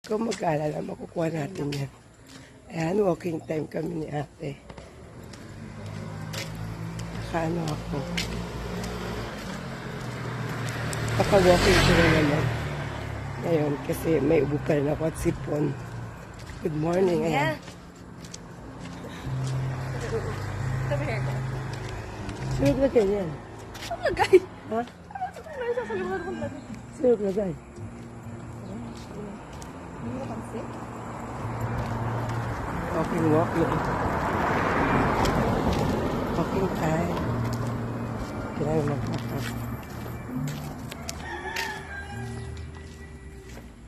Kung mag-alala, makukuha natin yan. Ayan, walking time kami ni ate. Nakaano ako. Paka-walking ko na naman. Ngayon, kasi may ubo pa rin ako at sipon. Good morning, ayan. Come here. Sino lagay yan? Saan lagay? Ha? Ano sasabihin mo lagay? Sino lagay? Hindi mo napansin? Walking walk na. Walking time. Kailangan magpapas.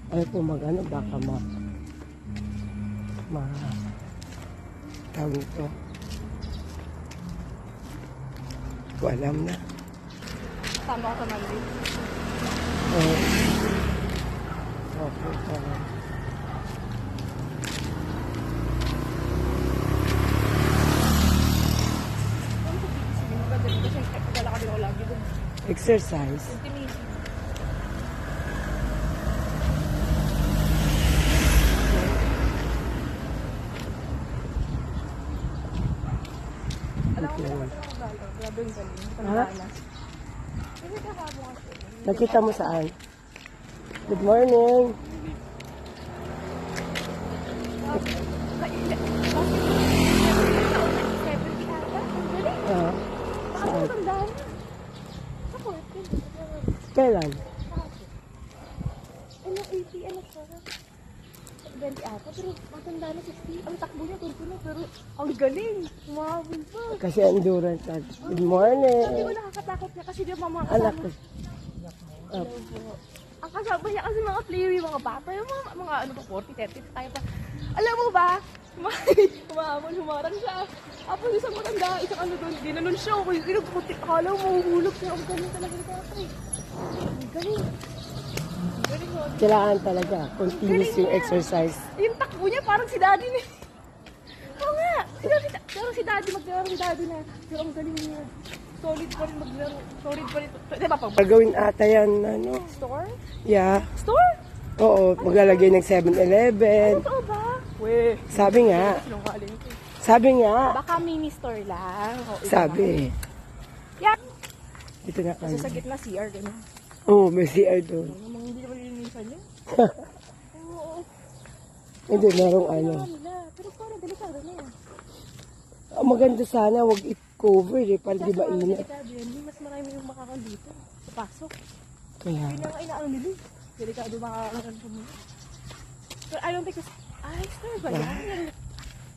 Ay po magano baka tawag ito. Ko alam na. Tama ka naman din. Okay, time. Exercise. Alam mo ba grabe yung galing. Ha? Kasi kakabong ako. Nakita mo saan? Good morning. Ah, saan? Ako, Kailan? ano, 80, ano siya? 20 ata, pero matanda na 60. Ang takbo niya, turko na, pero ang galing. Umabol pa. Kasi endurance. Good Sabi morning. ko nakakatakot niya kasi di ba mga Anak kasama. ko. Ang kasama niya kasi mga player, mga bata, yung mga ano pa, 40, 30, tayo pa. Alam mo ba, humamon, humarang siya. Tapos isang matanda, isang ano doon, ginanon siya. Kaya inagputik, akala mo mahuhulog siya. Ang galing talaga ni tatay. Ang galing. Ang galing mo. Kailangan talaga. Continuous yung exercise. Yung takbo niya parang si daddy niya. Oo nga. Pero si daddy, maglaro si daddy na. Pero ang galing niya. Solid pa rin maglaro. Solid pa rin. Di ba pang Gagawin ata yan, ano? store? Yeah. Store? Oo, maglalagay ng 7-Eleven. Totoo ba? Weh. Sabi nga. Sinungaling ko. Sabi nga. Baka mini store lang. O, iba Sabi. na. Yeah. Dito na Kasi kami. sa gitna CR, gano'n. Oo, may CR doon. Namang hindi naman lilinisan yun. Oo. Hindi, merong ano. Nila. Pero parang delikado na yan. Maganda sana, wag i-cover eh, para di mainit. Delikado yan. Hindi mas marami yung makakal dito. Papasok. Kaya, Yun ang inaano nila. Delikado makakal sa muna. Pero I don't think it's... Ay, store ba yan?